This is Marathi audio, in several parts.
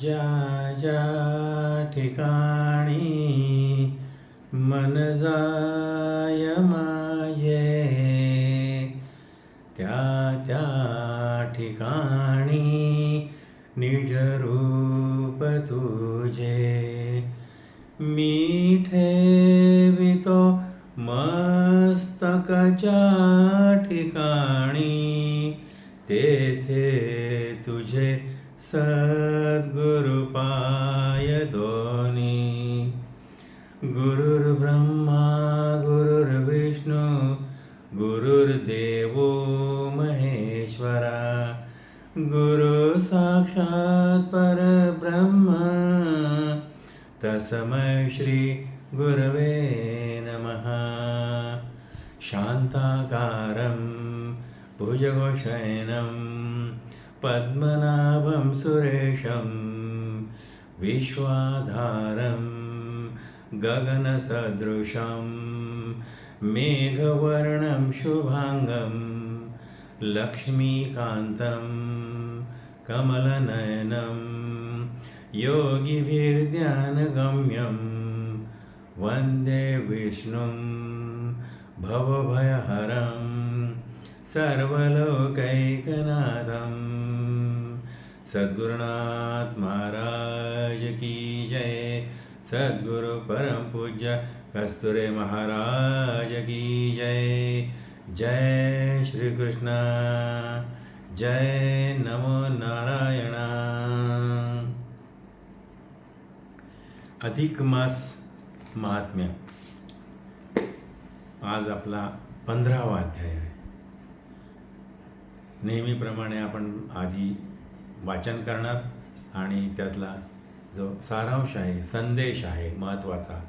ज्या ज्या ठिकाणी मन जाय माझे, त्या त्या ठिकाणी निज रूप तुझे मी ठेवितो मस्तकाच्या ठिकाणी, तेथे तुझे सद्गुरु पाय दोन्ही. गुरुर्ब्रह्मा गुरुर्विष्णू गुरुर्देवो महेश्वरा, गुरु साक्षात परब्रह्म तस्मै श्री गुरवे नमः. शांताकारं भुजगशयनं पद्मनाभं सुरेशं, विश्वाधारं गगनसदृशं मेघवर्णं शुभांगं, लक्ष्मीकान्तं कमलनयनं योगिभिर्ध्यानगम्यं, वन्दे विष्णुं भवभयहरं सर्वलोकैकनाथं. सद्गुरुनाथ महाराज की जय. सद्गुरु परम पूज्य कस्तुरे महाराज की जय. जय श्री कृष्ण. जय नमो नारायण. अधिक मास महात्म्य. आज आपला 15वा अध्याय आहे. नेहमीप्रमाणे आपण आधी वाचन करणार आणि त्यातला जो सारांश आहे, संदेश आहे महत्त्वाचा,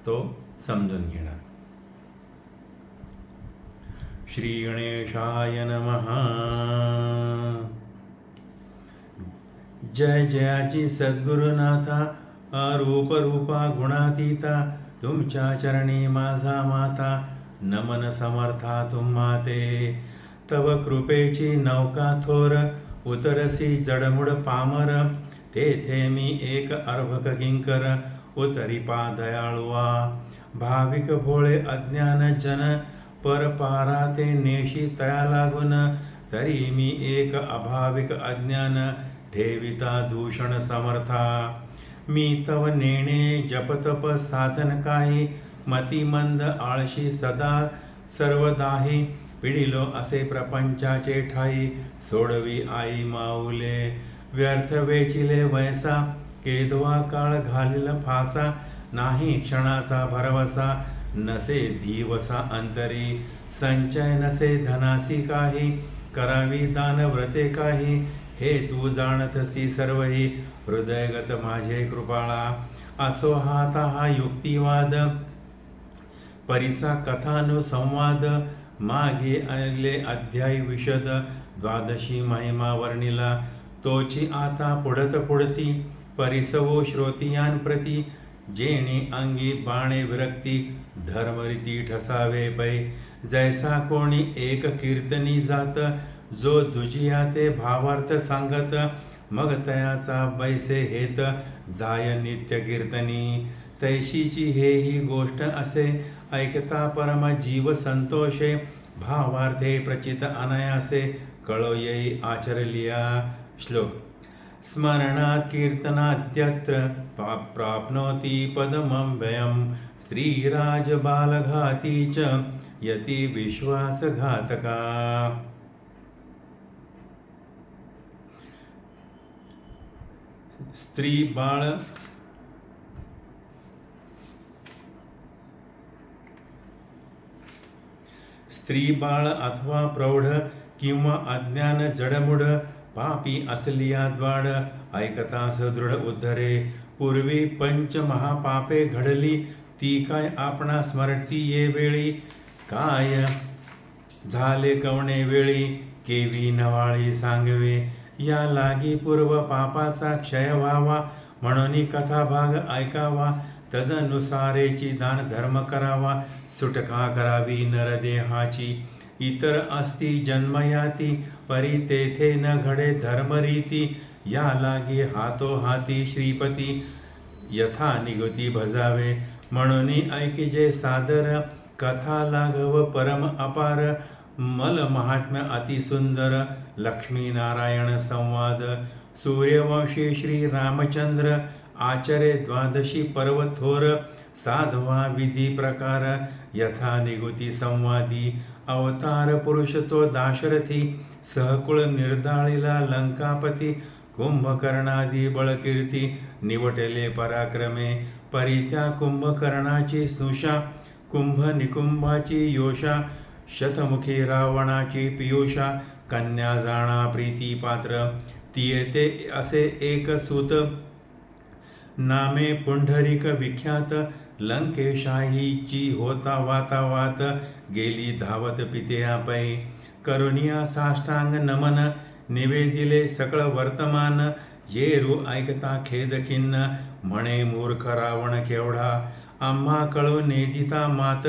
तो समजून घेणार. श्री गणेशाय नमः. जय जयाची सद्गुरुनाथा, अरूप रूपा गुणातीता, तुमच्या चरणी माझा माथा, नमन समर्था तुम्हा ते. तव कृपेची नौका थोर, उतरसी जडमुड पामर, तेथे मी एक अर्भक किंकर, उतरी पा दयाळुआ. भाविक भोळे अज्ञान जन, परपारा ते नेशी तया लागून, तरी मी एक अभाविक अज्ञान, ठेविता दूषण समर्था. मी तव नेणे जपतप साधन काही, मतिमंद आळशी सदा सर्वदाही, पिढिलो असे प्रपंचाचे ठाई, सोडवी आई माऊले. व्यर्थ वेचिले वैसा, केदवा काळ घालील फासा, नाही क्षणाचा भरवसा, नसे दिवसा अंतरी. संचय नसे धनासी काही, करावी दान व्रते काही, हे तू जाणतसी सर्वही, हृदयगत माझे कृपाळा. असो हाता हा युक्तिवाद, परिसा कथानुसंवाद, मागे आले अध्याय विशद, द्वादशी महिमा वर्णिला, तोची आता पुढत पुढती, परिसवो श्रोतियान प्रती. जेणे अंगी बाणे विरक्ती, धर्मरीती ठसावे पै. जैसा कोणी एक कीर्तनी जात, जो दुजिया ते भावार्थ सांगत, मग तयाचा बैसे हेत, जाय नित्य कीर्तनी. तैशीची हेही गोष्ट असे, ऐकता परम जीव संतोषे, भावार्थे प्रचित अनायासे, कळो येई आचरलिया. श्लोक. स्मरणात कीर्तनाद्यत्र, प्राप्नोति पदमव्ययम्, श्रीराज बालघाती च, यति विश्वासघातका. स्त्री बाळ अथवा प्रौढ किंवा अज्ञान जडमुड, पापी असलिया द्वाड, ऐकता सदृढ उद्धरे. पूर्वी पंच महापापे घडली, ती काय आपणा स्मरती ये वेळी. काय झाले कवणे वेळी, केवी नवाळी सांगवे. या लागी पूर्व पापाचा क्षय व्हावा, म्हणून कथा भाग ऐकावा. तदनुसारेची दान धर्म करावा, सुटका करावी नरदेहाची. इतर असती जन्मयाती, परी तेथे न घडे धर्मरीती. या लागे हातो हाती श्रीपती यथा निगती भजावे. म्हणून ऐकिजे सादर कथा लाघव परम अपार. मल महात्म्य अतिसुंदर लक्ष्मीनारायण संवाद. सूर्यवंशी श्री रामचंद्र आचरे द्वादशी पर्व थोर. साधवा विधी प्रकार यथा निगुती संवादी. अवतार पुरुष तो दाशरथी सहकुळ निर्दाळीला लंकापती. कुंभकर्णादी बळकीर्ती निवटले पराक्रमे. परित्या कुंभकर्णाची स्नुषा कुंभ निकुंभाची योषा. शतमुखी रावणाची पियुषा कन्या जाणा प्रीती पात्र. तियते असे एक सूत नामे पुंडरीक विख्यात. लंकेशाहीची होता वातावात गेली धावत पित्या पै. करुणिया साष्टांग नमन निवेदिले सकळ वर्तमान. येरू ऐकता खेद खिन्न म्हणे मूर्ख रावण केवढा. आम्हा कळू नेदिता मात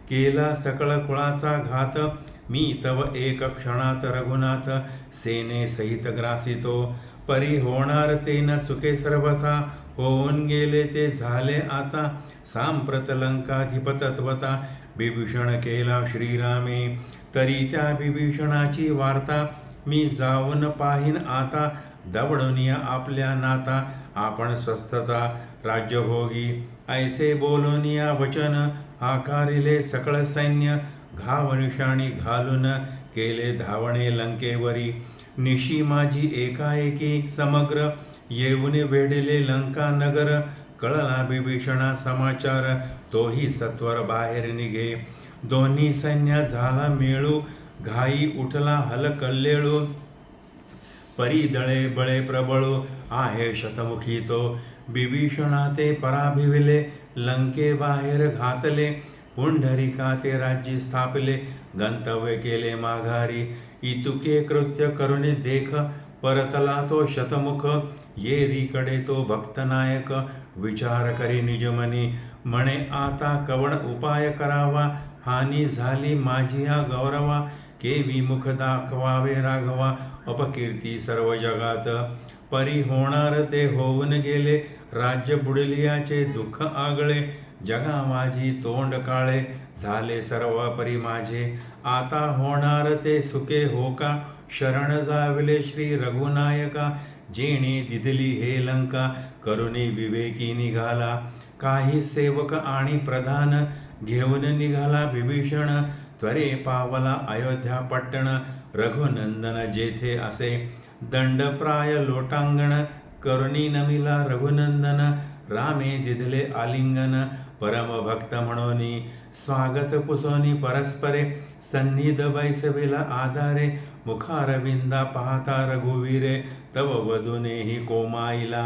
केला सकळ कुळाचा घात. मी तव एक क्षणात रघुनाथ सेने सहित ग्रासितो. परी होणार ते न चुके सर्वथा होऊन गेले ते झाले आता. सांप्रत लंकाधिपतत्वता बिभीषण केला श्रीरामे. तरी त्या बिभीषणाची वार्ता मी जाऊन पाहीन आता. दवडूनिया आपल्या नाता आपण स्वस्थता राज्यभोगी. ऐसे बोलूनिया वचन आकारिले सकळ सैन्य. घावनिशाणी घालून केले धावणे लंकेवरी. निशी माझी एकाएकी समग्र येऊन वेढले लंका नगर. कळला बिभीषणा समाचार तोही सत्वर बाहेर निघे. दोन्ही सैन्य झाला मेळू घाई उठला हलकल्लेळू. परी दळे बळे प्रबळू आहे शतमुखी तो. बिभीषणा ते पराभिविले लंके बाहेर घातले. पुंडरिका ते राज्य स्थापले गंतव्य केले माघारी. इतुके कृत्य करुणी देख परतला तो शतमुख. येरीकडे तो भक्तनायक विचार करी निजमनी. म्हणे आता कवण उपाय करावा हानी झाली माझी या गौरवा. केवी मुख दाखवावे राघवा अपकीर्ती सर्व जगात. परी होणार ते होऊन गेले राज्य बुडलियाचे दुःख आगळे. जगा माझी तोंड काळे झाले सर्व परी माझे. आता होणार ते सुखे हो का शरण जावले श्री रघुनायका. जेणे दिदली हे लंका करुणी विवेकी निघाला. काही सेवक आणि प्रधान घेऊन निघाला बिभीषण. त्वरे पावला अयोध्या पट्टण रघुनंदन जेथे असे. दंडप्राय लोटांगण करुणी नमिला रघुनंदन. रामे दिधले आलिंगन परम भक्त म्हणोनी. स्वागत पुसोनी परस्परे सन्निध बैसविला आधारे. मुखारविंदा पाहता रघुवीरे तव वधूनेही कोमाईला.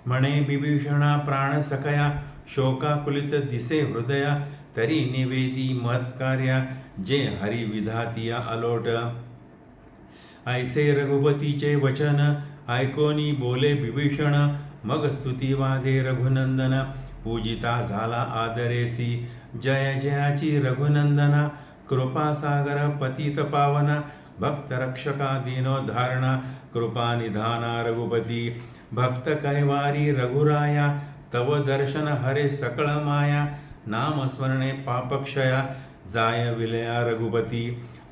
म्हणे बिभीषणा प्राण सकया शोकाकुलित दिसे हृदया. तरी निवेदी महत्कार्या जे हरी विधातिया अलोट. ऐसे रघुपतीचे वचन ऐकोनी बोले बिभीषण. मग स्तुती वादे रघुनंदन पूजिता झाला आदरेसी. जय जयाची रघुनंदना कृपासागर पतित पावना. भक्त रक्षका दीनोद्धारणा कृपा निधाना रघुपती. भक्त कैवारी रघुराया तव दर्शन हरे सकळ माया. नाम स्मरणे पापक्षया जाय विलया रघुपती.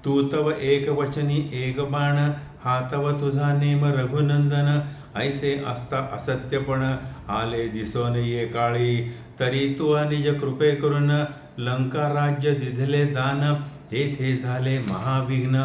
तू तव एक वचनी एक बाण हा तव तुझा नेम रघुनंदन. ऐसे असता असत्यपण आले दिसोन ये काळी. तरी तू निज कृपे करून लंका राज्य दिधले दान. तेथे झाले महाविघ्न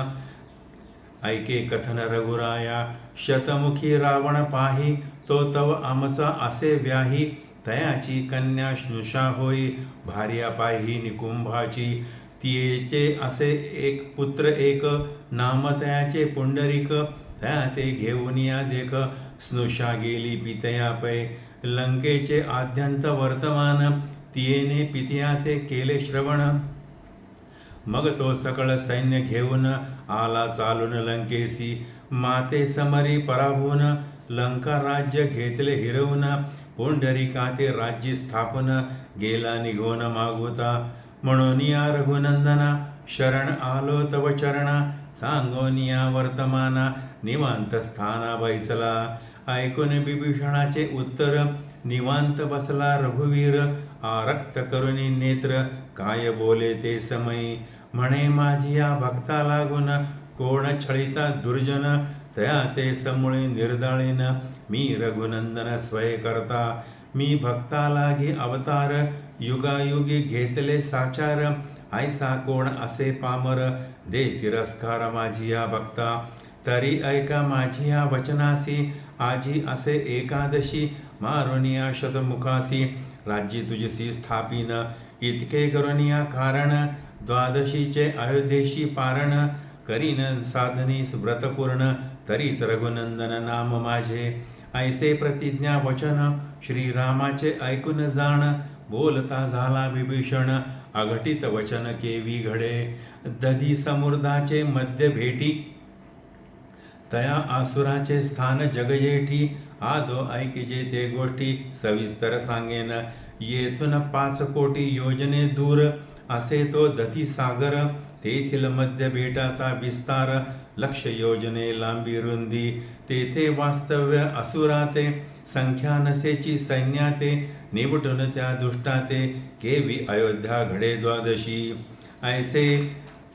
ऐके कथन रघुराया. शतमुखी रावण पाही तो तव आमचा असे व्याही. तयाची कन्या स्नुषा होई भार्या पाही निकुंभाची. तिचे असे एक पुत्र एक नाम तयाचे पुंडरीक. त्या ते घेऊन या देख स्नुषा गेली पितया पै. लंकेचे आद्यंत वर्तमान तियेने पितया ते केले श्रवण. मग तो सकळ सैन्य घेऊन आला चालून लंकेसी. माते समरी पराभून लंका राज्य घेतले हिरवून. पुंडरिका ते राज्य स्थापन गेला निघून मागुता. म्हणून या रघुनंदना शरण आलो तव चरणा. सांगोनिया वर्तमाना निवांत स्थाना बैसला. ऐकून बिभीषणाचे उत्तर निवांत बसला रघुवीर. आरक्त करुणी नेत्र काय बोले ते समयी. म्हणे माझी या भक्ता लागून कोण छळिता दुर्जन. तया ते समूळे निर्दाळीन मी रघुनंदन स्वय करता. मी भक्ता लागी अवतार युगायुगी घेतले साचार. ऐसा कोण असे पामर दे तिरस्कार माझी या भक्ता. तरी ऐका माझी या वचनासी आजी असे एकादशी मारुनिया शतमुखासी. राज्य तुझसी स्थापिन इतके करुनिया कारण. द्वादशीचे अयोध्येशी पारण करीन साधनी व्रतपूर्ण. तरीच रघुनंदन नाम माझे. ऐसे प्रतिज्ञा वचन श्रीरामाचे ऐकून जाण. बोलता झाला विभीषण अघटित वचन केवी घडे. दधी समुद्राचे मध्य भेटी तया आसुराचे स्थान जगजेठी. आदो ऐकिजे ते गोष्टी सविस्तर सांगेन. येथून 5 कोटी योजने दूर असे तो दधी सागर. तेथील मध्य बेटाचा विस्तार 1,00,000 योजने लांबी रुंदी. तेथे वास्तव्य असुराते संख्या नसेची सैन्याते. निवटून त्या दुष्टाते केवी अयोध्या घडे द्वादशी. ऐसे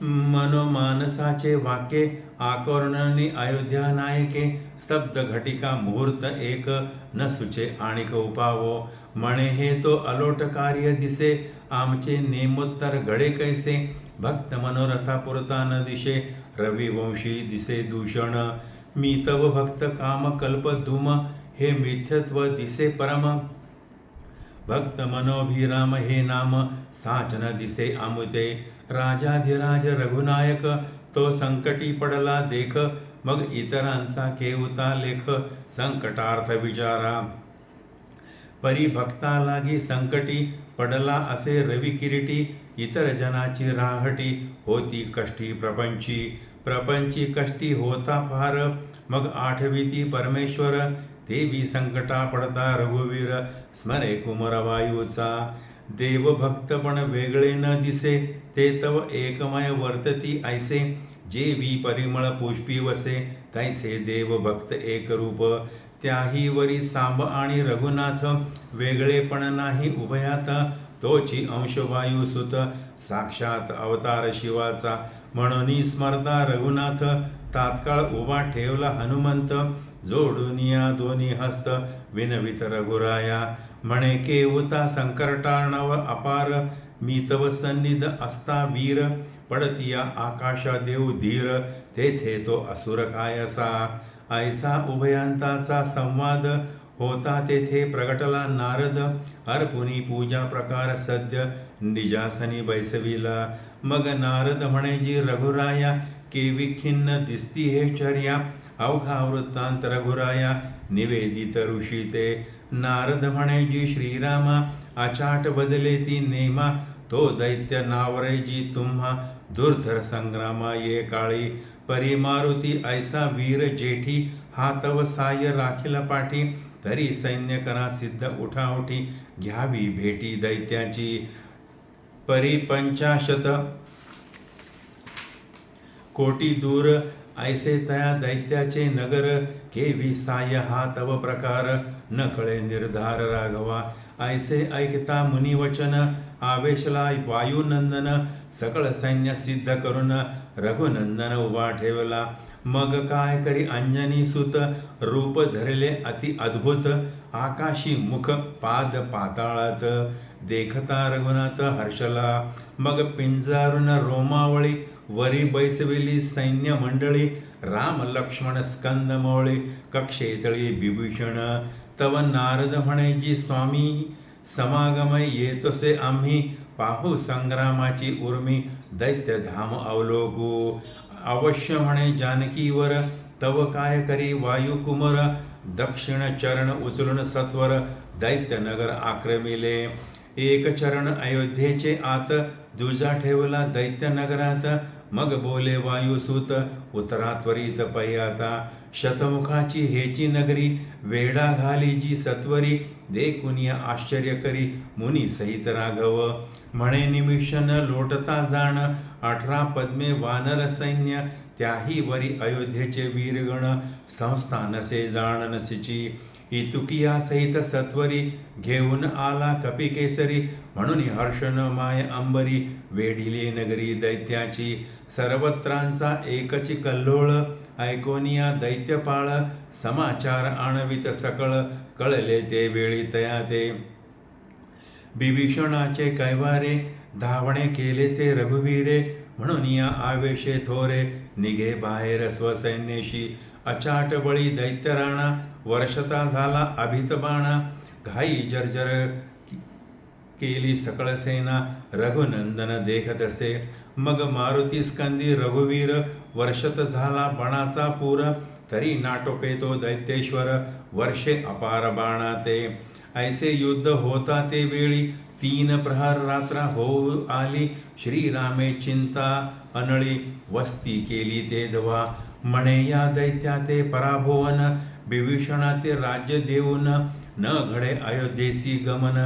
मनोमानसाचे वाक्ये आकर्णनी अयोध्या नायके. स्तब्ध घटिका मुहूर्त एक न सुचे आणिक उपावो. म्हणे हे तो अलोट कार्य दिसे आमचे नेमोत्तर घडे कैसे. भक्त मनोरथा पुरता न दिशे रविवंशी दिसे दूषण. मी तव भक्त काम कल्प धूम हे मिथ्यत्व दिसे परम. भक्त मनोभिराम हे नाम साचन दिसे अमुते. राजाधिराज रघुनायक तो संकटी पडला देख. मग इतरांचा केवता लेख संकटार्थ विचारा. परी भक्ता लागी संकटी पडला असे रवी किरीटी. इतर जनाची राहटी होती कष्टी प्रपंची. प्रपंची कष्टी होता फार मग आठविती परमेश्वर. देवी संकटा पडता रघुवीर स्मरे कुमरवायूचा. देवभक्त पण वेगळे न दिसे ते तव एकमय वर्तती ऐसे. जेवी परिमळ पुष्पी वसे तैसे देवभक्त एकरूप. त्याही वरी सांब आणि रघुनाथ वेगळेपण नाही उभयात. तोची अंश वायुसुत साक्षात अवतार शिवाचा. म्हणून स्मरता रघुनाथ तात्काळ उभा ठेवला हनुमंत. जोडून या दोन्ही हस्त विनवित रघुराया. म्हणे केवता संकटार्णव अपार. मी तव सन्निध असता वीर. पडतिया आकाशा देव धीर तेथे तो असुर कायसा. ऐसा उभयांताचा संवाद होता तेथे प्रगटला नारद. अर्पुनी पूजा प्रकार सद्य निजासनी बैसविला. मग नारद म्हणे जी रघुराया केवी खिन्न दिसती हे चर्या. अवघा वृत्तांत रघुराया निवेदित ऋषी ते. नारद म्हणे जी श्रीरामा अचाट बदले ती नेमा. तो दैत्य नावरे जी तुम्हा दुर्धर संग्रामा ये काळी. परी मारुती ऐसा वीर जेठी हा तव साय राखील पाठी. तरी सैन्य करा सिद्ध उठाउठी घ्यावी भेटी दैत्याची. परी 50 कोटी दूर ऐसे तया दैत्याचे नगर. केवी साय हा तव प्रकार न कळे निर्धार राघवा. ऐसे ऐकता मुनिवचन आवेशला वायुनंदन. सकळ सैन्य सिद्ध करून रघुनंदन उभा ठेवला. मग काय करी अंजनी सुत रूप धरले अति अद्भुत. आकाशी मुख पाद पाताळात देखता रघुनाथ हर्षला. मग पिंजारून रोमावळी वरी बैसविली सैन्य मंडळी. राम लक्ष्मण स्कंद मोळी कक्षेतळी बिभीषण. तव नारद म्हणे जी स्वामी समागमय येतोसे आम्ही. पाहू संग्रामाची उर्मी दैत्य धाम अवलोकू. अवश्य म्हणे जानकीवर तव काय करी वायुकुमर. दक्षिण चरण उचलून सत्वर दैत्य नगर आक्रमिले. एक चरण अयोध्येचे आत दुजा ठेवला दैत्य नगरात. मग बोले वायुसूत उतरा त्वरित पयाता. शतमुखाची हेची नगरी वेडा घाली जी सत्वरी. देखुनिया आश्चर्य करी मुनी सहित राघव. म्हणे निमिषन लोटता जाण 18 पद्मे वानर सैन्य. त्याही वरी अयोध्येचे वीरगण संस्थानसे जाणनसीची. इतुकिया सहित सत्वरी घेऊन आला कपिकेसरी. म्हणून हर्षन माय अंबरी वेढिली नगरी दैत्याची. सर्वत्रांचा एकची कल्लोळ ऐकोनिया दैत्यपाळ. समाचार आणवित सकळ कळले ते वेळी तया ते. बिभीषणाचे कैवारे धावणे केलेसे रघुवीरे. म्हणून या आवेशे थोरे निघे बाहेर स्वसैन्यशी. अचाट बळी दैत्यराणा वर्षता झाला अभितबाणा. घाई जर्जर केली सकळ सेना रघुनंदन देखतसे. मग मारुती स्कंदी रघुवीर वर्षत झाला बणाचा पूर. तरी नाटोपे तो दैत्येश्वर वर्षे अपार बाणाते. ऐसे युद्ध होता ते वेळी 3 प्रहर रात्र होऊ आली. श्रीरामे चिंता अनळी वस्ती केली ते धवा. म्हणे या दैत्या ते पराभवन बिभीषणाते राज्य देऊन. न घडे अयोध्येसी गमन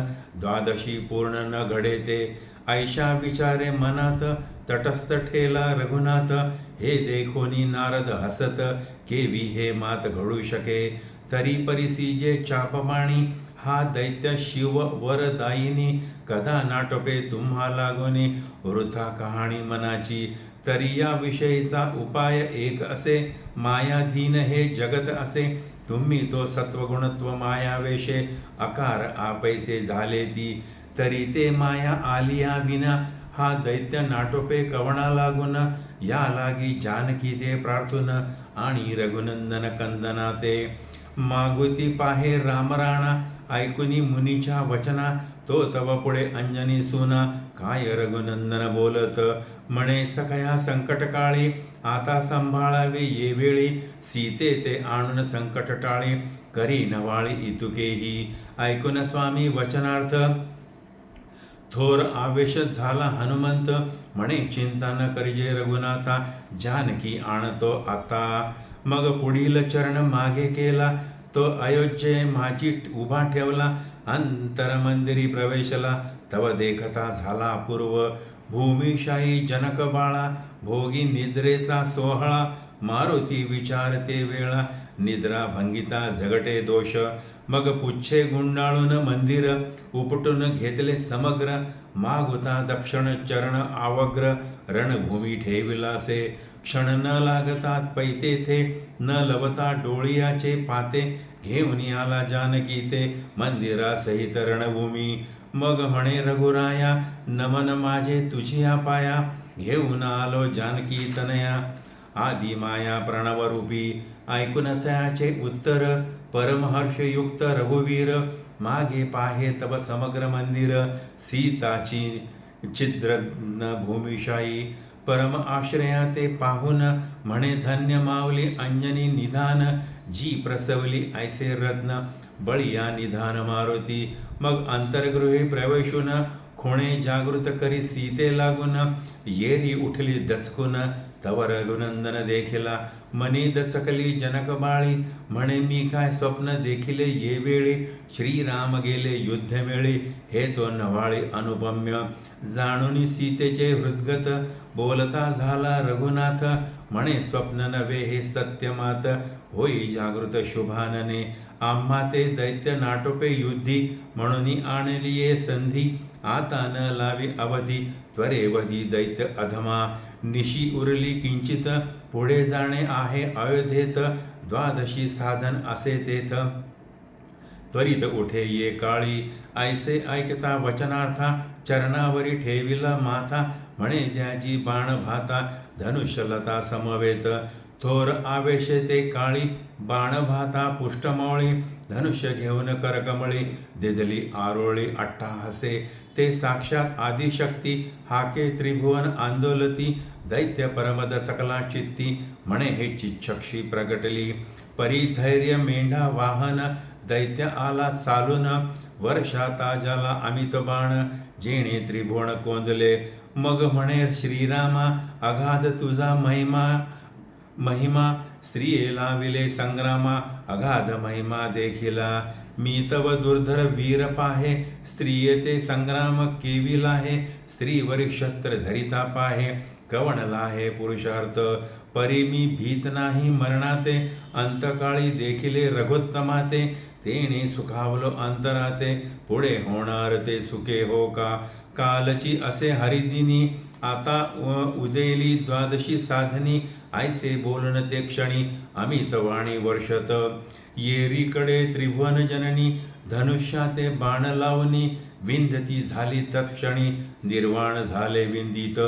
12शी पूर्ण न घडे ते. ऐशा विचारे मनात तटस्थ ठेला रघुनाथ. हे देखोनी नारद हसत केवी हे मात घडू शके. तरी परिसीजे चापमाणी हा दैत्य शिव वरदायिनी. कदा नाटोपे तुम्हा लागोनी वृथा कहाणी मनाची. तरी या विषयीचा उपाय एक असे मायाधीन हे जगत असे. तुम्ही तो सत्वगुणत्व मायावेशे आकार आपैसे झाले ती. तरी ते माया आलिया विना हा दैत्य नाटोपे कवणा लागून. या लागी जानकी ते प्रार्थून आणि रघुनंदन कंदना ते. मागुती पाहे रामराणा ऐकुनी मुनीच्या वचना. तो तव पुढे अंजनी सुना काय रघुनंदन बोलत. म्हणे सखया संकटकाळी आता संभाळावे ये वेळी. सीते ते आणून संकट टाळे करी नवाळी इतुकेही. ऐकून स्वामी वचनार्थ थोर आवेश झाला हनुमंत. म्हणे चिंता न करिजे रघुनाथा जानकी आणतो आता. मग पुढील चरण मागे केला तो अयोध्ये माझी उभा ठेवला. अंतरमंदिरी प्रवेशला तव देखता झाला पूर्व. भूमिशाही जनक बाळा भोगी निद्रेचा सोहळा. मारुती विचारते वेळा निद्रा भंगिता झगटे दोष. मग पुच्छे गुंडाळून मंदिर उपटून घेतले समग्र. मागुता दक्षिण चरण आवग्र रणभूमी ठेविलासे. क्षण न लागतात पैते थे न लवता डोळियाचे पाते. घेऊन आला जानकी ते मंदिरासहित रणभूमी. मग म्हणे रघुराया नमन माझे तुझिया पाया. घेऊन आलो जानकी तनया आदि माया प्रणवरूपी. ऐकून त्याचे उत्तर परमहर्षयुक्त रघुवीर. मागे पाहे तव समग्र मंदिर सीताची छिद्रघ्न भूमिशाही. परम आश्रया ते पाहून म्हणे धन्य मावली अंजनी निधान. जी प्रसवली ऐसे रत्न बळिया निधान मारुती. मग अंतर्गृही प्रवेशून खोणे जागृत करी सीते लागून. येरी उठली दचकून तव रघुनंदन देखिला. मनी दचकली जनक बाळी म्हणे मी काय स्वप्न देखिले ये वेळी. श्रीराम गेले युद्धमेळी हे तो नवाळी अनुपम्य. जाणून सीतेचे हृदगत बोलता झाला रघुनाथ. म्हणे स्वप्न नव्हे हे सत्यमात होई जागृत शुभानने. आम्हा ते दैत्य नाटोपे युद्धी म्हणून आणली ये संधी. आता न लावी अवधी त्वरेवधी दैत्य अधमा. निशी उरली किंचित पुढे जाणे आहे अयोध्येत. 12शी साधन असे तेथ त्वरित उठे ये काळी. ऐसे ऐकता वचनार्था चरणावरी ठेविला माथा. म्हणे द्याजी बाण भाता धनुष्यलता समवेत. थोर आवेशे ते काळी बाण भाता पुष्टमौळी. धनुष्य घेऊन करकमळी दिदली आरोळी अट्टाहसे. ते साक्षात आदिशक्ती हाके त्रिभुवन आंदोलती. दैत्य परमद सकला चित्ती म्हणे हे चिच्छक्षी प्रगटली. परिधैर्य मेंढा वाहन दैत्य आला चालून. वर्षाता ज्याला अमित बाण जेणे त्रिभुवन कोंदले. मग म्हणे श्रीरामा अगाध तुझा महिमा. स्त्रिये लाविले संग्रामा अगाध महिमा देखिला. मी तव दुर्धर वीर पाहे स्त्रिये ते संग्राम केविला आहे. स्त्रीवरी शस्त्र धरिता पाहे कवणला हे पुरुषार्थ. परी मी भीत नाही मरणाते, अंतकाळी देखिले रघुत्तमाते, तेने सुखावलो अंतराते, पुढे होणार ते सुखे हो का. कालची असे हरिदिनी, आता उदेली द्वादशी साधनी, ऐसे बोलन ते क्षणी, अमित वाणी वर्षत. येरीकडे त्रिभुवन जननी, धनुष्याते बाण लावणी, विंध्यती झाली तत्क्षणी, निर्वाण झाले विंदित.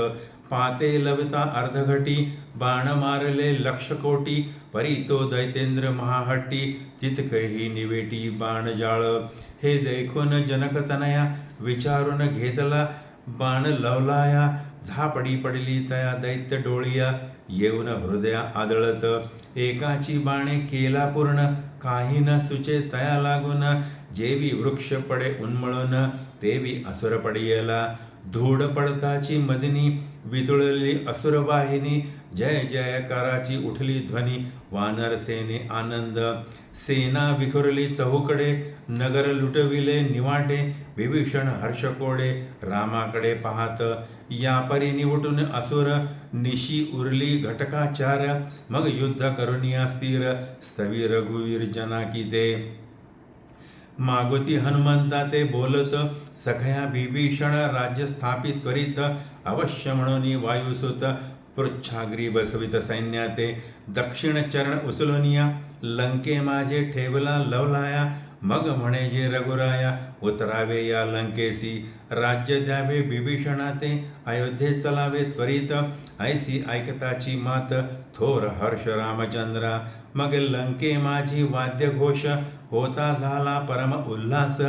पाते लविता अर्धघटी, बाण मारले लक्ष कोटी, परी तो दैतेंद्र महाहट्टी, तितकही निवेटी बाणजाळ. हे देखून जनकतनया, विचारून घेतला बाण लवलाया, झापडी पडली तया दैत्य डोळिया, येऊन हृदया आदळत. एकाची बाणे केला पूर्ण, काही न सुचे तया लागून, जेवी वृक्ष पडे उन्मळून, तेवी असुर पडियला. धूळ पडताची मदिनी, विदुळली असुरवाहिनी, जय जयकाराची उठली ध्वनी, वानर सेने आनंद. सेना विखुरली चहूकडे, नगर लुटविले निवाटे, विभीषण हर्षकोडे, रामाकडे पाहत. यापरी निवटून असुर, निशी उरली घटकाचार, मग युद्ध करुनिया स्थिर, स्थवी रघुवीर जनाकी ते. मागुती हनुमंता ते बोलत, सखया विभीषण राज्य स्थापित त्वरित, अवश्य म्हणून वायुसुत, पृच्छाग्री बसवित सैन्याते. दक्षिण चरण उचलुनिया, लंके माझे ठेवला लवलाया, मग म्हणे जे रघुराया, उतरावे या लंकेसी. राज्य द्यावे विभीषणाते, अयोध्ये चलावे त्वरित, ऐसी ऐकताची मात, थोर हर्ष रामचंद्रा. मग लंके माझी वाद्य घोष, होता झाला परम उल्हास,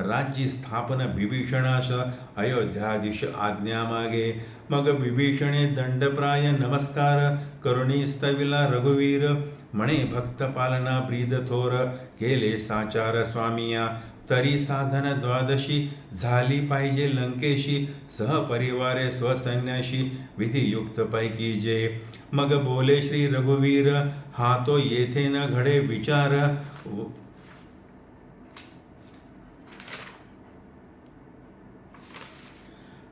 राज्य स्थापन विभीषणास, अयोध्याधीश आज्ञा मागे. मग विभीषणे दंडप्राय नमस्कार, करुणी स्तविला रघुवीर, म्हणे भक्त पालना ब्रीद थोर, केले साचार स्वामिया. तरी साधन द्वादशी, झाली पाहिजे लंकेशी, सहपरिवारे स्वसैन्याशी, विधियुक्त पैकी जे. मग बोले श्री रघुवीर, हा तो येथे न घडे विचार,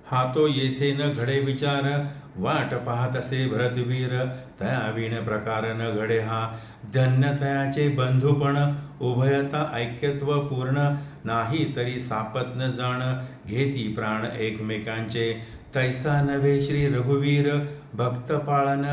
हा तो येथे न घडे विचार, वाट पाहत असे भरतवीर, तया विण प्रकार न घडे हा. धन्य तयाचे बंधुपण, उभयता ऐक्यत्व पूर्ण, नाही तरी सापत न जाण, घेती प्राण एकमेकांचे. तैसा नव्हे श्री रघुवीर, भक्त पाळन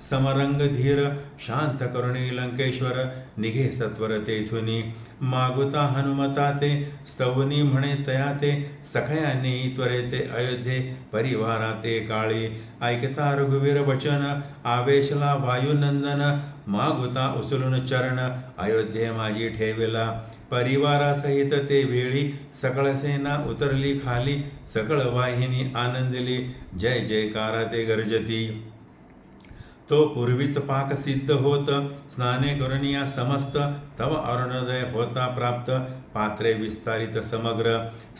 समरंग धीर, शांत करुणी लंकेश्वर, निघे सत्वर तेथुनी. मागुता हनुमता ते, स्तवनी म्हणे तया ते, सखयाने त्वरे ते अयोध्ये, परिवारा ते काळी. ऐकता रघुवीर वचन, आवेशला वायुनंदन, मागुता उचलून चरण, अयोध्ये माझी ठेवला. परिवारासहित ते वेळी, सकळ सेना उतरली खाली, सकळ वाहिनी आनंदली, जय जयकारा ते गर्जती. तो पूर्वीच पाक सिद्ध होत, स्नाने करुनिया समस्त, तव अरुणोदय होता प्राप्त, पात्रे विस्तारित समग्र,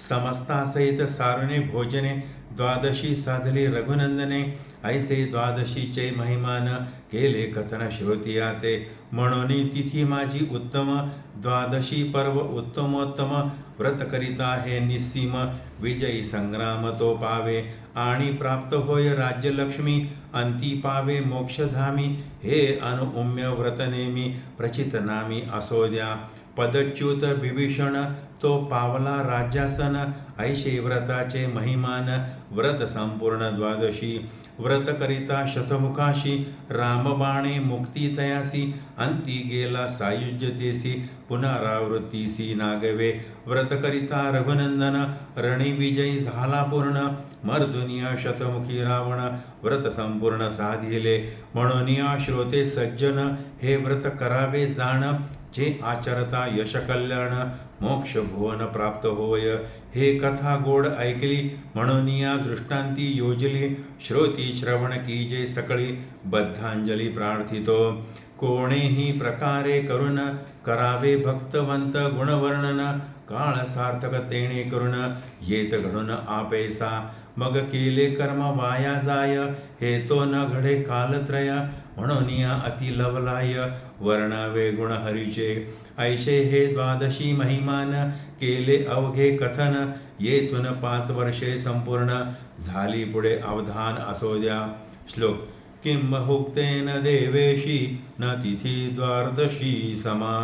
समस्तासहित सारुणे भोजने, द्वादशी साधली रघुनंदने, ऐसे द्वादशीचे महिमान, केले कथन श्रोतिया ते. म्हणून तिथी माझी उत्तम, द्वादशी पर्व उत्तमोत्तम, व्रत करिता हे निस्सीम, विजयी संग्राम तो पावे, आणि प्राप्त होय राज्यलक्ष्मी, अंती पावे मोक्षधामी. हे अनुउम्य व्रत नेमी, प्रचित नामी असो द्या. पदच्युत विभीषण, तो पावला राज्यासन, ऐशे व्रताचे महिमान, व्रत संपूर्ण द्वादशी. व्रत करिता शतमुखाशी, रामबाणे मुक्ती तयासी, अंती गेला सायुज्यतेसी, पुनरावृत्तीसी नागवे. व्रत करिता रघुनंदन, रणी विजयी झाला पूर्ण, मर्दुनिया शतमुखी रावण, व्रत संपूर्ण साधिले. म्हणून या श्रोते सज्जन, हे व्रत करावे जाण, जे आचरता यश कल्याण, मोक्ष भुवन प्राप्त होय. हे कथा गोड ऐकली, म्हणून या दृष्टांती योजली, श्रोती श्रवण कीजे सकळी, बद्धांजली प्रार्थितो. कोणेही प्रकारे करून, करावे भक्तवंत गुणवर्णन, काळ सार्थक तेणे करून, येत घडून आपेसा. मग केले कर्म वाया जाय, हे तो न घडे कालत्रय, म्हणून या अति लवलाय, वर्णावे गुण हरीचे. ऐशे हे द्वादशी महिमान, केले अवघे कथन, येथून 5 वर्षे संपूर्ण, झाली पुढे अवधान असो द्या. श्लोक. किं हुक्तेन देवेशी न तिथि द्वादशी समा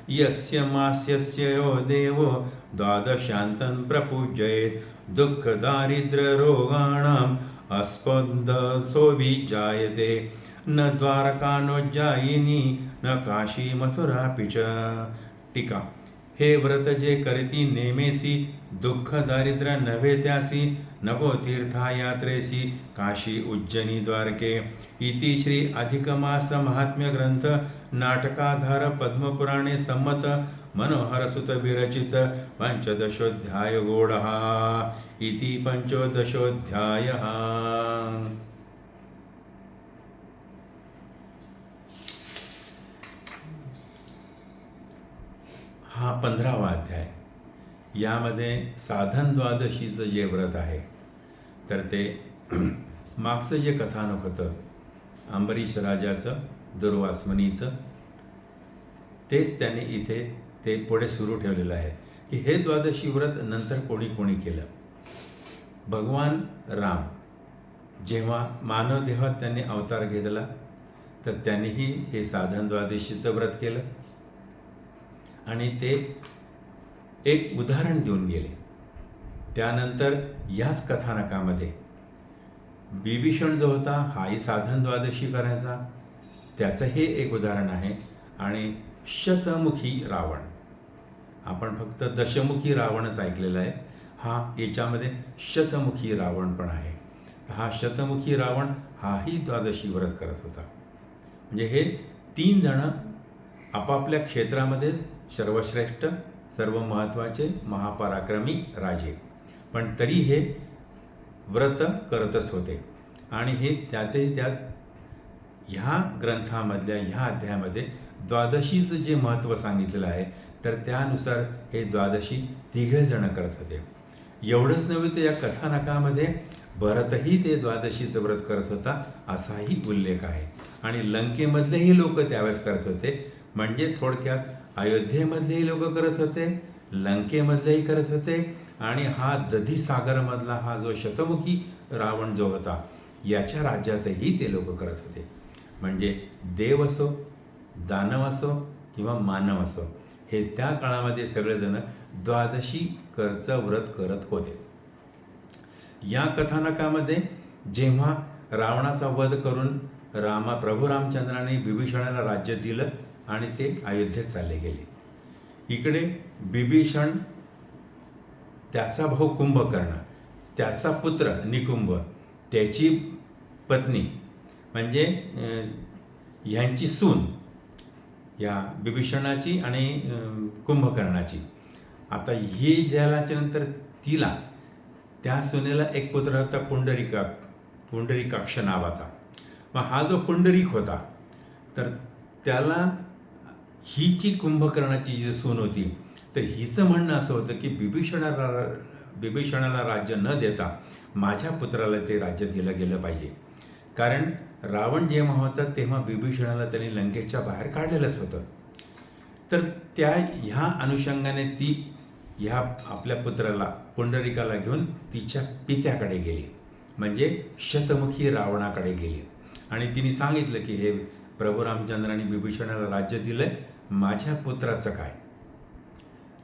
यस्य मास्यस्य यो देवो द्वादशान्तं प्रपूजयेत् दुःखदारिद्र्यरोगाणाम् अस्पन्दसोऽभिजायते न द्वारका नोज्जायिनी न काशी मथुरापि च. टीका. हे व्रत जे करीती नेमेसी दुःख दारिद्र्य नव्हे त्यासी नको तीर्था यात्रेसी काशी उज्जैनी द्वारके. इति श्री अधिकमास महात्म्य ग्रंथ नाटकाधार पद्मपुराणे संमत मनोहर सुत विरचित पंचदशोध्याय गोडः इति पंचोदशोध्यायः. हा 15वा अध्याय. यामध्ये साधन द्वादशीचं जे व्रत आहे तर ते मागचं जे कथानक होतं अंबरीश राजाचं दुर्वासमुनीचं तेच त्याने इथे ते पुढे सुरू ठेवलेलं आहे की हे द्वादशी व्रत नंतर कोणी कोणी केलं. भगवान राम जेव्हा मानव देहात त्यांनी अवतार घेतला तर त्यांनीही हे साधन द्वादशीचं व्रत केलं आणि ते एक उदाहरण देऊन गेले. त्यानंतर याच कथानकामध्ये बिभीषण जो होता हाही साधन द्वादशी करायचा त्याचं हे एक उदाहरण आहे. आणि शतमुखी रावण, आपण फक्त दशमुखी रावणच ऐकलेला आहे, याच्यामध्ये शतमुखी रावण पण आहे. हा शतमुखी रावण हाही द्वादशी व्रत करत होता. म्हणजे हे 3 जण आपापल्या क्षेत्रामध्ये सर्वश्रेष्ठ सर्व महत्त्वाचे महापराक्रमी राजे, पण तरी हे व्रत करतच होते. आणि हे त्यातही त्यात ह्या ग्रंथामधल्या ह्या अध्यायामध्ये द्वादशीचं जे महत्त्व सांगितलेलं आहे तर त्यानुसार हे द्वादशी 3 जण करत होते. एवढंच नव्हे तर या कथानकामध्ये भरतही ते द्वादशीचं व्रत करत होता असाही उल्लेख आहे. आणि लंकेमधलेही लोक त्यावेळेस करत होते. म्हणजे थोडक्यात अयोध्येमधलेही लोक करत होते, लंकेमधलेही करत होते आणि हा दधीसागरमधला हा जो शतमुखी रावण जो होता याच्या राज्यातही ते लोक करत होते. म्हणजे देव असो, दानव असो किंवा मानव असो, हे त्या काळामध्ये सगळेजण द्वादशी करचं व्रत करत होते. या कथानकामध्ये जेव्हा रावणाचा वध करून प्रभू रामचंद्राने बिभीषणाला राज्य दिलं आणि ते अयोध्येत चालले गेले. इकडे बिभीषण, त्याचा भाऊ कुंभकर्ण, त्याचा पुत्र निकुंभ, त्याची पत्नी म्हणजे ह्यांची सून या बिभीषणाची आणि कुंभकर्णाची. आता ही झाल्याच्यानंतर तिला त्या सुनेला एक पुत्र होता पुंडरीकाक्ष नावाचा. मग हा जो पुंडरीक होता तर त्याला ही जी कुंभकर्णाची जी सून होती तर हिचं म्हणणं असं होतं की बिभीषणाला राज्य न देता माझ्या पुत्राला ते राज्य दिलं गेलं पाहिजे. कारण रावण जेव्हा होता तेव्हा बिभीषणाला त्यांनी लंकेच्या बाहेर काढलेलंच होतं. तर ह्या अनुषंगाने ती ह्या आपल्या पुत्राला पुंडरीकाला घेऊन तिच्या पित्याकडे गेली, म्हणजे शतमुखी रावणाकडे गेली. आणि तिने सांगितलं की हे प्रभू रामचंद्राने बिभीषणाला राज्य दिलंय, माझ्या पुत्राचं काय.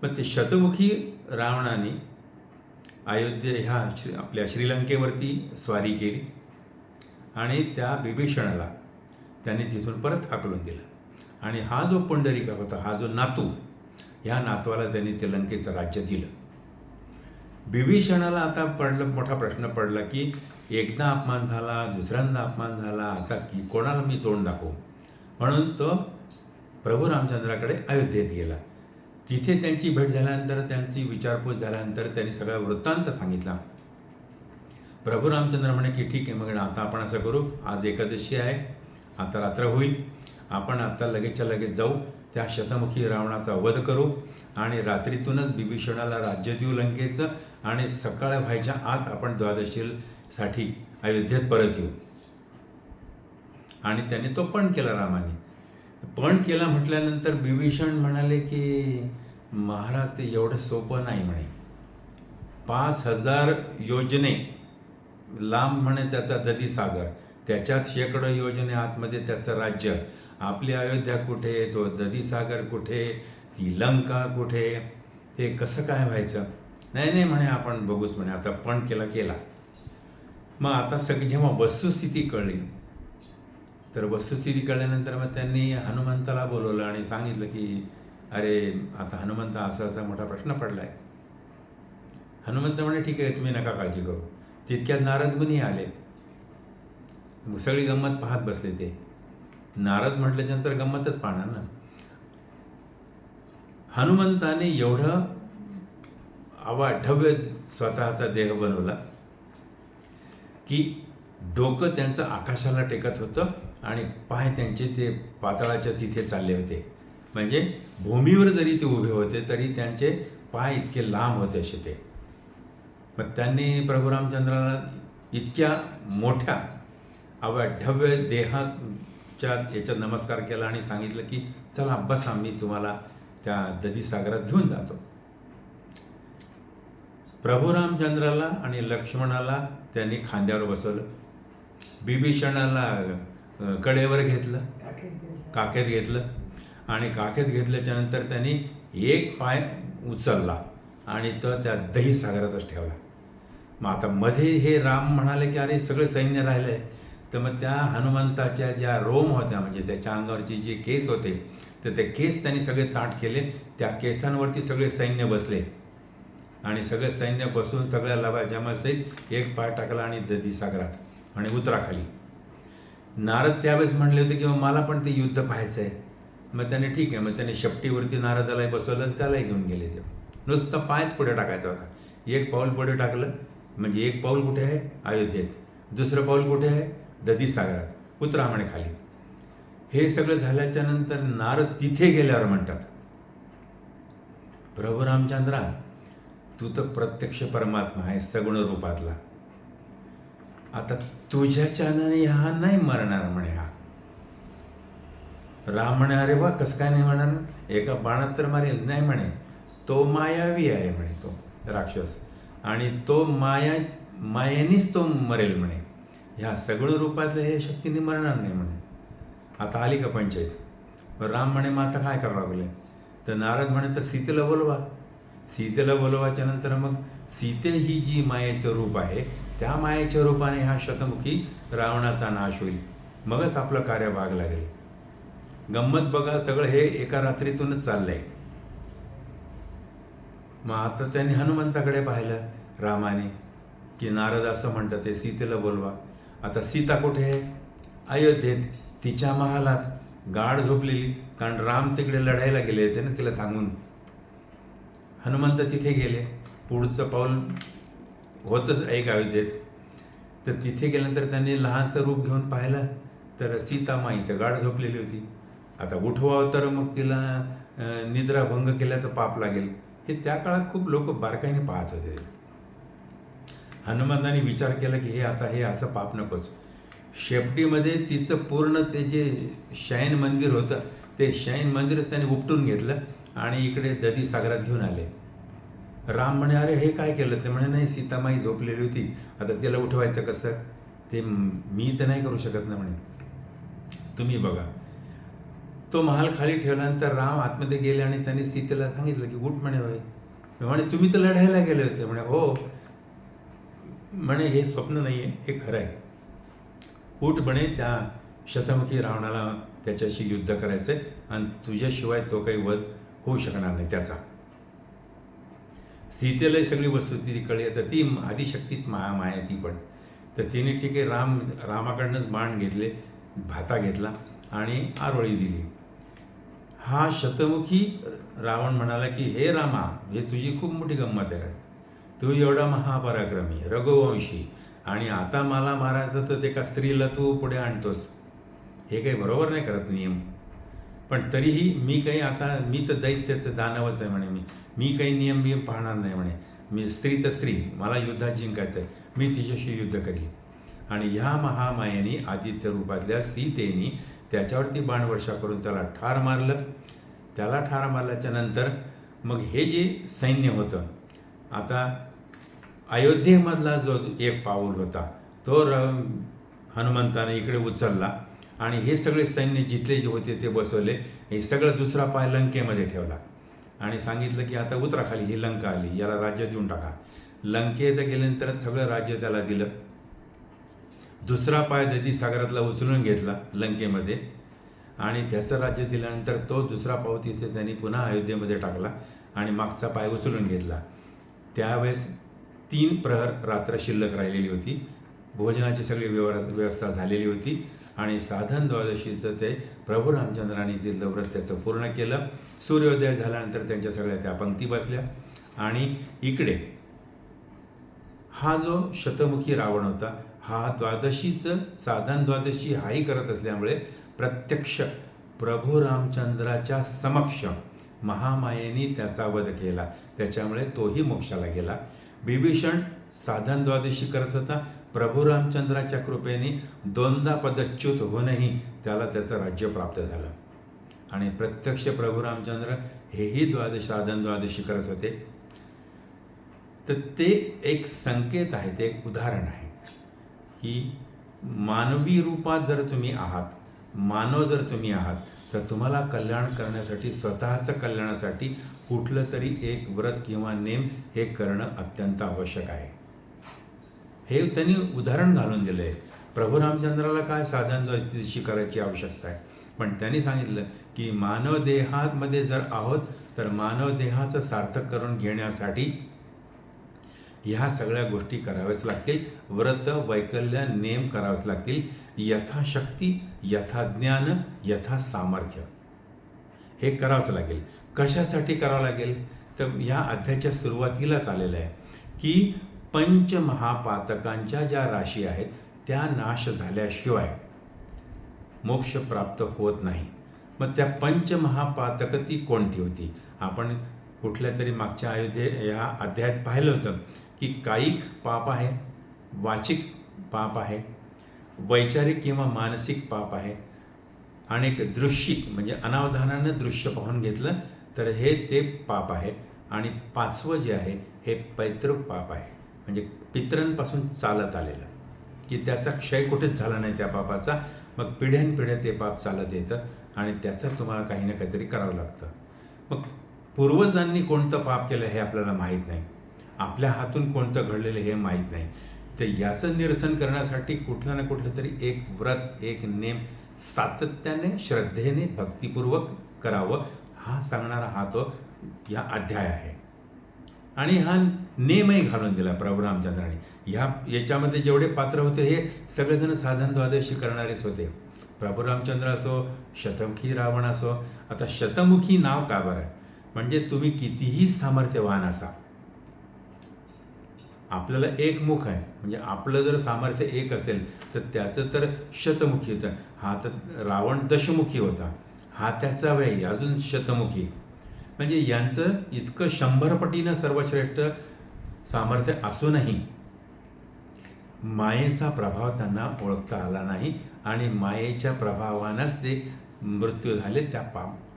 मग ते शतमुखी रावणाने अयोध्ये ह्या आपल्या श्रीलंकेवरती स्वारी केली आणि त्या बिभीषणाला त्याने तिथून परत हाकलून दिलं. आणि हा जो पुंडरीका होता, हा जो नातू, ह्या नातवाला त्यांनी ते लंकेचं राज्य दिलं. बिभीषणाला आता मोठा प्रश्न पडला की एकदा अपमान झाला, दुसऱ्यांदा अपमान झाला, आता की कोणाला मी तोंड दाखवू. म्हणून तो प्रभू रामचंद्राकडे अयोध्येत गेला. तिथे त्यांची भेट झाल्यानंतर, त्यांची विचारपूस झाल्यानंतर त्यांनी सगळा वृत्तांत सांगितला. प्रभू रामचंद्र म्हणे की ठीक आहे, मग आता आपण असं करू, आज एकादशी आहे, आता रात्र होईल, आपण आता लगेचच्या लगेच जाऊ, त्या शतमुखी रावणाचा वध करू आणि रात्रीतूनच बिभीषणाला राज्य देऊ लंकेचं आणि सकाळ व्हायच्या आत आपण द्वादशीसाठी अयोध्येत परत येऊ. आणि त्याने तो पण केला. रामाने पण केला म्हटल्यानंतर बिभीषण म्हणाले की महाराज ते एवढं सोपं नाही म्हणे. 5000 योजने लांब म्हणे त्याचा दधीसागर, त्याच्यात शेकडो योजने आतमध्ये त्याचं राज्य. आपली अयोध्या कुठे, तो दधीसागर कुठे, ती लंका कुठे, हे कसं काय व्हायचं? नाही नाही म्हणे, आपण बघूच म्हणे, आता पण केला. मग आता सगळी जेव्हा वस्तुस्थिती कळली, तर वस्तुस्थिती कळल्यानंतर मग त्यांनी हनुमंताला बोलवलं आणि सांगितलं की अरे आता हनुमंत असा मोठा प्रश्न पडला आहे. हनुमंत म्हणे ठीक आहे, तुम्ही नका काळजी करू. तितक्यात नारद मुनी आले. सगळी गंमत पाहत बसले. ते नारद म्हटल्याच्यानंतर गंमतच पाहणार ना. हनुमंताने एवढं अवाढव्य स्वतःचा देह बनवला की डोकं त्यांचं आकाशाला टेकत होतं आणि पाय त्यांचे ते पाताळाच्या तिथे चालले होते. म्हणजे भूमीवर जरी ते उभे होते तरी त्यांचे पाय इतके लांब होते असे ते. मग त्यांनी प्रभू रामचंद्राला इतक्या मोठ्या अवाढव्य देहाच्या याच्यात नमस्कार केला आणि सांगितलं की चला बसा, मी तुम्हाला त्या दधीसागरात घेऊन जातो. प्रभू रामचंद्राला आणि लक्ष्मणाला त्यांनी खांद्यावर बसवलं. बिभीषणाला कडेवर घेतलं, काखेत घेतलं आणि काखेत घेतल्याच्यानंतर त्यांनी एक पाय उचलला आणि तो त्या दहीसागरातच ठेवला. मग आता मध्ये हे राम म्हणाले की अरे सगळे सैन्य राहिले आहे. तर मग त्या हनुमंताच्या ज्या रोम होत्या, म्हणजे त्याच्या अंगावरचे जे केस होते, तर ते केस त्यांनी सगळे ताठ केले. त्या केसांवरती सगळे सैन्य बसले आणि सगळे सैन्य बसून सगळ्या लबा जमासहित एक पाय टाकला आणि दधीसागरात आणि उतरा खाली. नारद त्यावेळेस म्हणले होते की मला पण ते युद्ध पाहायचं आहे. मग त्याने ठीक आहे, मग त्याने शेपटीवरती नारदालाही बसवलं आणि त्यालाही घेऊन गेले. ते नुसतं पायच पुढे टाकायचा होता. एक पाऊल पुढे टाकलं म्हणजे एक पाऊल कुठे आहे, अयोध्येत. दुसरं पाऊल कुठे आहे, दधीसागरात. उतरा म्हणे खाली. हे सगळं झाल्याच्या नंतर नारद तिथे गेल्यावर म्हणतात, प्रभू रामचंद्रा, तू तर प्रत्यक्ष परमात्मा आहे, सगुण रूपातला. आता तुझ्याच्याने हा नाही मरणार म्हणे. हा राम म्हणे अरे वा, कसं काय नाही म्हणणार, एका बाणात तर मारेल. नाही म्हणे, तो मायावी आहे म्हणे, तो राक्षस, आणि तो मायेनीच तो मरेल म्हणे. ह्या सगळं रूपातल्या हे शक्तीने मरणार नाही म्हणे. आता आली का पंचायत. राम म्हणे मग आता काय करावं लागले. तर नारद म्हणे तर सीतेला बोलवा. सीतेला बोलवायच्या नंतर मग सीते ही जी मायेचं रूप आहे, त्या मायेच्या रूपाने हा शतमुखी रावणाचा नाश होईल. मगच आपलं कार्य भाग लागेल. गंमत बघा, सगळं हे एका रात्रीतूनच चाललंय. मग आता त्यांनी हनुमंताकडे पाहिलं रामाने की नारद असं म्हणतात ते सीतेला बोलवा. आता सीता कुठे आहे, अयोध्येत, तिच्या महालात गाढ झोपलेली. कारण राम तिकडे लढायला गेले होते ना तिला सांगून. हनुमंत तिथे गेले. पुढचं पाऊल होतंच एक अयोध्येत. तर तिथे गेल्यानंतर त्यांनी लहानसं रूप घेऊन पाहिलं तर सीतामाई तर गाढ झोपलेली होती. आता उठवावं तर मग तिला निद्राभंग केल्याचं पाप लागेल. हे त्या काळात खूप लोक बारकाईने पाहत होते. हनुमंतांनी विचार केला की हे असं पाप नकोच. शेपटीमध्ये तिचं पूर्ण ते जे शयन मंदिर होतं, ते शयन मंदिरच त्याने उपटून घेतलं आणि इकडे दधीसागरात घेऊन आले. राम म्हणे अरे हे काय केलं. ते म्हणे नाही, सीतामाई झोपलेली होती, आता तिला उठवायचं कसं, ते मी तर नाही करू शकत ना म्हणे, तुम्ही बघा. तो महाल खाली ठेवल्यानंतर राम आतमध्ये गेले आणि त्यांनी सीतेला सांगितलं की उठ म्हणे. होय म्हणे, तुम्ही तर लढायला गेले होते. म्हणे हो म्हणे, हे स्वप्न नाही आहे, हे खरं आहे. उठ म्हणे, त्या शतमुखी रावणाला त्याच्याशी युद्ध करायचं आहे आणि तुझ्याशिवाय तो काही वध होऊ शकणार नाही त्याचा. सीतेलाही सगळी वस्तुस्थिती कळली. तर ती आदिशक्तीच माया ती पण. तर तिने ठीक आहे, रामाकडनंच बाण घेतले, भाता घेतला आणि आरोळी दिली. हा शतमुखी रावण म्हणाला की हे रामा, हे तुझी खूप मोठी गंमत आहे. तू एवढा महापराक्रमी रघुवंशी आणि आता मला मारायचं तर ते एका स्त्रीला तू पुढे आणतोस, हे काही बरोबर नाही करत नियम. पण तरीही मी तर दैत्याचं दानवच आहे म्हणे. मी काही नियम बियम पाहणार नाही म्हणे. मी स्त्री तर स्त्री, मला युद्धात जिंकायचं आहे, मी तिच्याशी युद्ध करीन. आणि ह्या महामायेने आदित्य रूपातल्या सीतेनी त्याच्यावरती बाणवर्षा करून त्याला ठार मारलं. त्याला ठार मारल्याच्या नंतर मग हे जे सैन्य होतं, आता अयोध्येमधला जो एक पाऊल होता तो हनुमंताने इकडे उचलला आणि हे सगळे सैन्य जिथले जे होते ते बसवले. हे सगळं दुसरा पाय लंकेमध्ये ठेवला आणि सांगितलं की आता उतरा खाली, ही लंका आली, याला राज्य देऊन टाका. लंकेत गेल्यानंतर सगळं राज्य त्याला दिलं. दुसरा पाय दधी सागरातला उचलून घेतला लंकेमध्ये आणि त्याचं राज्य दिल्यानंतर तो दुसरा पाऊल तिथे त्यांनी पुन्हा अयोध्येमध्ये टाकला आणि मागचा पाय उचलून घेतला. त्यावेळेस 3 प्रहर रात्र शिल्लक राहिलेली होती. भोजनाची सगळी व्यवस्था झालेली होती आणि साधन द्वादशीचं ते प्रभू रामचंद्रांनी तिथलं व्रत त्याचं पूर्ण केलं. सूर्योदय झाल्यानंतर त्यांच्या सगळ्या त्या पंक्ती बसल्या आणि इकडे हा जो शतमुखी रावण होता, हा द्वादशीचं साधन द्वादशी हाही करत असल्यामुळे प्रत्यक्ष प्रभू रामचंद्राच्या समक्ष महामायेने त्याचा वध केला. त्याच्यामुळे तोही मोक्षाला गेला. बिभीषण साधन द्वादशी करत होता. प्रभू रामचंद्राच्या कृपेने 2दा पदच्युत होऊनही त्याला त्याचं राज्य प्राप्त झालं आणि प्रत्यक्ष प्रभू रामचंद्र हेही साधन द्वादशी करत होते. तर ते एक संकेत आहे, ते एक उदाहरण आहे की मानवी रूपात जर तुम्ही आहात, मानव जर तुम्ही आहात, तर तुम्हाला कल्याण करण्यासाठी, स्वतःचं कल्याणासाठी कुठलं तरी एक व्रत किंवा नेम हे करणं अत्यंत आवश्यक आहे. हे त्यांनी उदाहरण घालून दिलं आहे. प्रभू रामचंद्राला काय साधन द्वादशी करायची आवश्यकता आहे, पण त्यांनी सांगितलं की मानव देहामध्ये जर आहोत तर मानव देहाचं सार्थक करून घेण्यासाठी ह्या सगळ्या गोष्टी कराव्याच लागतील. व्रत, वैकल्य, नेम करावेच लागतील. यथाशक्ती, यथाज्ञान, यथा सामर्थ्य हे करावंच लागेल. कशासाठी करावं लागेल तर ह्या अध्यायाच्या सुरुवातीलाच आलेलं आहे की पंचमहापातकांच्या ज्या राशी आहेत त्या नाश झाल्याशिवाय मोक्ष प्राप्त होत नाही. मग त्या पंचमहापातक ती कोणती होती? आपण कुठल्या तरी मागच्या या अध्यायात पाहिलं होतं की कायिक पाप आहे, वाचिक पाप आहे, वैचारिक किंवा मानसिक पाप आहे, आणि एक दृश्यिक म्हणजे अनावधानानं दृश्य पाहून घेतलं तर हे ते पाप आहे, आणि 5वं जे आहे हे पैतृक पाप आहे, म्हणजे पितरांपासून चालत आलेलं की त्याचा क्षय कुठेच झाला नाही त्या पापाचा. मग पिढ्यानपिढ्या ते पाप चालत येतं आणि त्याचं तुम्हाला काही ना काहीतरी करावं लागतं. मग पूर्वजांनी कोणतं पाप केलं हे आपल्याला माहीत नाही, आपल्या हातून कोणतं घडलेलं हे माहीत नाही. तर याचं निरसन करण्यासाठी कुठलं ना कुठलं तरी एक व्रत, एक नेम सातत्याने, श्रद्धेने, भक्तिपूर्वक करावं, हा सांगणारा हा तो या अध्याय आहे. आणि हा नेमही घालून दिला प्रभू रामचंद्राने. याच्यामध्ये जेवढे पात्र होते हे सगळेजण साधन द्वादशी करणारेच होते. प्रभू रामचंद्र असो, शतमुखी रावण असो. आता शतमुखी नाव का बरं? म्हणजे तुम्ही कितीही सामर्थ्यवान असा, आपल्याला एक मुख आहे, म्हणजे आपलं जर सामर्थ्य एक असेल तर त्याचं तर शतमुखी होतं. हा तर रावण दशमुखी होता, हा त्याचा वेळी अजून शतमुखी. म्हणजे यांचं इतकं 100 पटीनं सर्वश्रेष्ठ सामर्थ्य असूनही मायेचा प्रभाव त्यांना ओळखता आला नाही आणि मायेच्या प्रभावानंच ते मृत्यू झाले.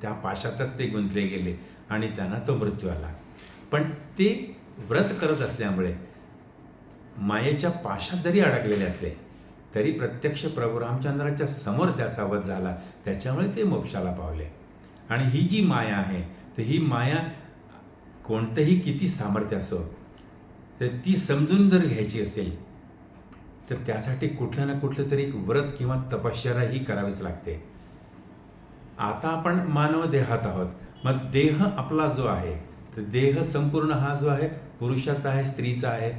त्या पाशातच ते गुंतले गेले आणि त्यांना तो मृत्यू आला. पण ते व्रत करत असल्यामुळे मायेच्या पाशात जरी अडकलेले असले तरी प्रत्यक्ष प्रभू रामचंद्राच्या समोर त्याचा वध झाला. त्याच्यामुळे ते मोक्षाला पावले. आणि ही जी माया आहे तर ही माया कोणतंही किती सामर्थ्य असो तर ती समजून जर घ्यायची असेल तर त्यासाठी कुठलं ना कुठलं तरी एक व्रत किंवा तपश्चर्या ही करावीच लागते. आता आपण मानव देहात आहोत. मग देह आपला जो आहे तर देह संपूर्ण हा जो आहे पुरुषाचा आहे, स्त्रीचा आहे,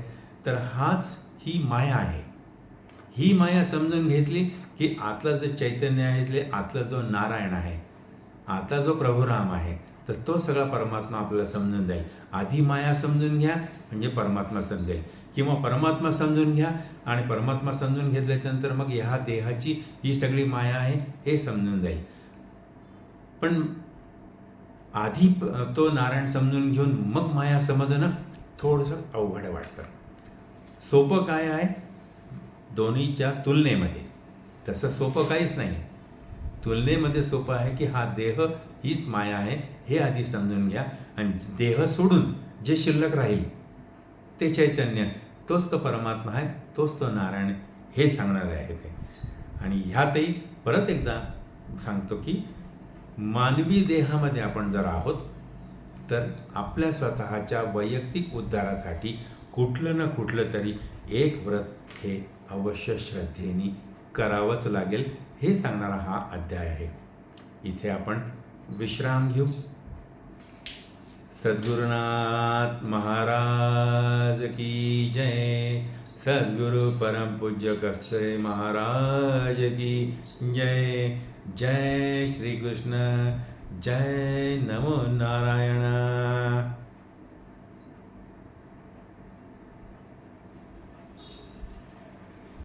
तर हाच ही माया आहे. ही माया समजून घेतली की आतलं जे चैतन्य आहे, आतला जो नारायण आहे, आता जो प्रभू राम आहे, तर तो सगळा परमात्मा आपल्याला समजून जाईल. आधी माया समजून घ्या म्हणजे परमात्मा समजेल, किंवा परमात्मा समजून घ्या आणि परमात्मा समजून घेतल्याच्यानंतर मग ह्या देहाची ही सगळी माया आहे हे समजून जाईल. पण आधी तो नारायण समजून घेऊन मग माया समजणं थोडंसं अवघड वाटतं. सोपं काय आहे दोन्हीच्या तुलनेमध्ये? तसं सोपं काहीच नाही. तुलनेमध्ये सोपं आहे की हा देह हीच माया आहे हे आधी समजून घ्या, आणि देह सोडून जे शिल्लक राहील ते चैतन्य, तोच तो परमात्मा आहे, तोच तो नारायण, हे सांगणारे आहे ते. आणि ह्यातही परत एकदा सांगतो की मानवी देहामध्ये आपण जर आहोत तर आपल्या स्वतःच्या वैयक्तिक उद्धारासाठी कुठलं ना कुठलं तरी एक व्रत हे अवश्य श्रद्धेने करावंच लागेल, हे सांगणारा हा अध्याय आहे. इथे आपण विश्राम घेऊ. सद्गुरुनाथ महाराज की जय. सद्गुरु परम पूज्य कस्ते महाराज की जय. जय श्री कृष्ण. जय नमो नारायण.